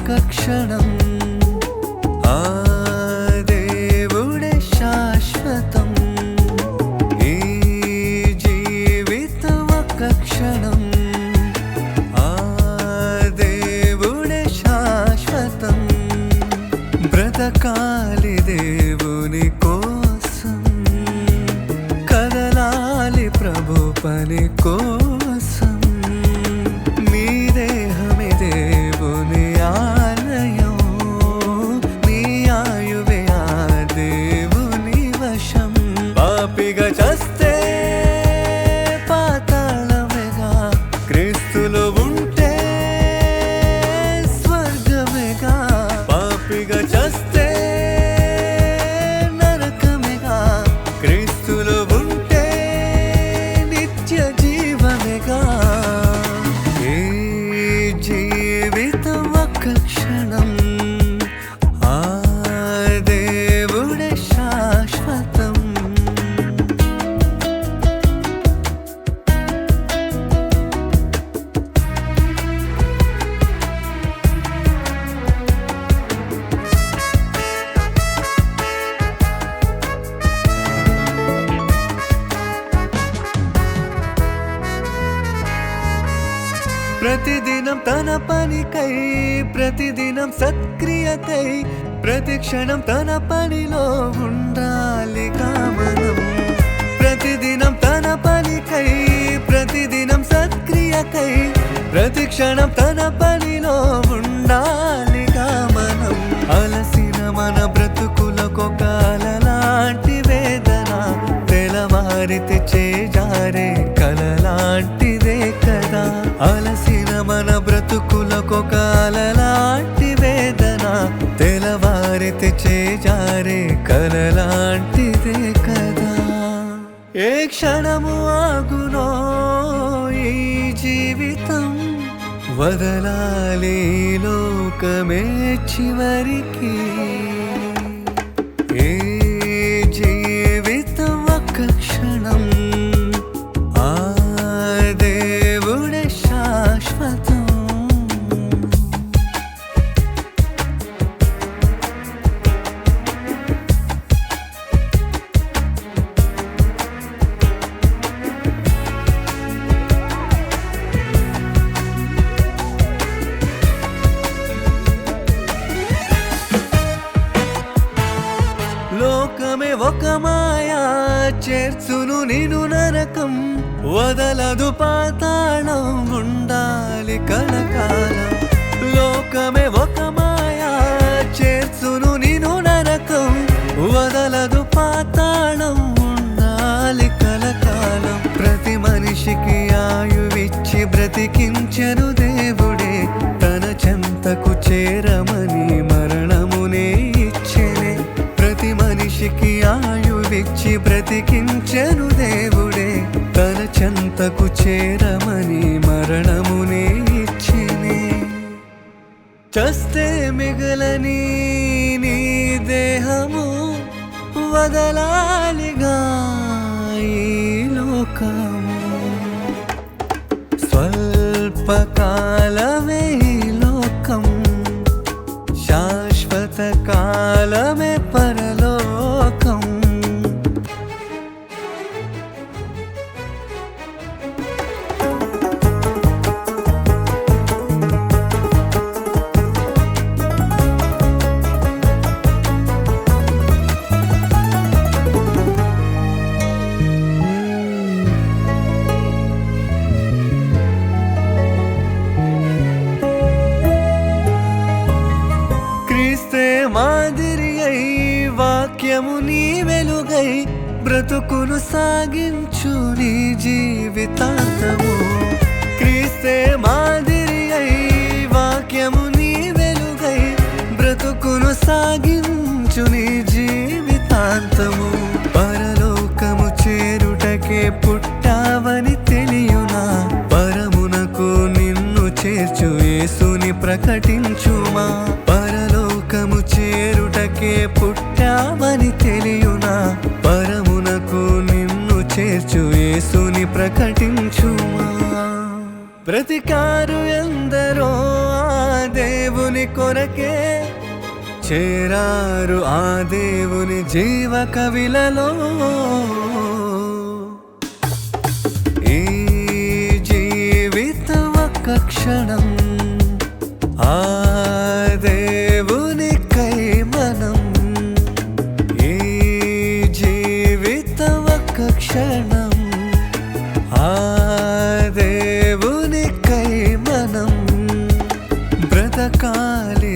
ఒక క్షణం ఆ దేవుడే శాశ్వతం ఈ జీవితం ఒక క్షణం ఆ దేవుడే శాశ్వతం బ్రతకాలి దేవుని కోసం కదలాలి ప్రభు పని కోసం నీ దేహమే దేవుని ఆలయం నీ ఆయువే ఆ దేవుని వశం పాపిగా చస్తే పాతాళమేగా క్రీస్తులో ఉంటే స్వర్గమేగా పాపిగా చస్తే నరకమేగా క్రీస్తులో ఉంటే నిత్య జీవమేగా ఈ జీవితం ఒక క్షణం ఆ దేవుడే శాశ్వతం ప్రతిదినం తన పనికై ప్రతిదినం సత్క్రియకై ప్రతి క్షణం తన పనిలో ఉండాలి మనం ప్రతిదినం తన పనికై ప్రతిదినం సత్క్రియకై ప్రతి క్షణం తన పనిలో ఉండాలి మనం అలసిన మన బ్రతుకులకొక అలలాంటి వేదన తెలవారితే చేజారే కలలాంటిదే కదా అలసిన మన బ్రతుకులకొక అలలాంటి వేదన తెలవారితే చేజారే కలలాంటిదే కదా ఏ క్షణము ఆగునో ఈ జీవితం వదలాలి లోకమే చివరికి ఏ జీవితం ఒక క్షణం ఆ దేవుడే శాశ్వతం లోకమే ఒక మాయా చేర్చును నిను నరకం వదలదు పాతాళం ఉండాలి కలకాలం లోకమే ఒక మాయా చేర్చును నిను నరకం వదలదు పాతాళం ఉండాలి కలకాలం ప్రతి మనిషికి ఆయువిచ్చి బ్రతికించెను దేవుడే తన చెంతకు చేరమని మరణమునే ఇచ్చెనే ప్రతి మనిషికి ఆయువిచ్చి బ్రతికించెను దేవుడే తన చెంతకు చేరమని మరణమునే ఇచ్చెనే చస్తే మిగలని నీ దేహము వదలాలిగా ఈ లోకము స్వల్పకాలమే ఈ లోకం శాశ్వత కాలమే పరలోకం క్రీస్తే మాదిరి అయి వాక్యము నీ వెలుగై బ్రతుకును సాగించు నీ జీవితాంతము క్రీస్తే మాదిరి అయి వాక్యము నీ వెలుగై బ్రతుకును సాగించు నీ జీవితాంతము పరలోకము చేరుటకే పుట్టావని తెలియునా పరమునకు నిన్ను చేర్చు యేసుని ప్రకటించుమా పరలోకము చేరుటకే పుట్టావని తెలియునా పరమునకు నిన్ను చేర్చు యేసుని ప్రకటించుమా బ్రతికారు ఎందరో ఆ దేవుని కొరకే, చేరారు ఆ దేవుని జీవ కవిలలో. ఈ జీవితం ఒక్క క్షణం, ఆ దేవునికై మనం. ఈ జీవితం ఒక్క క్షణం, ఆ దేవునికై మనం బ్రతకాలి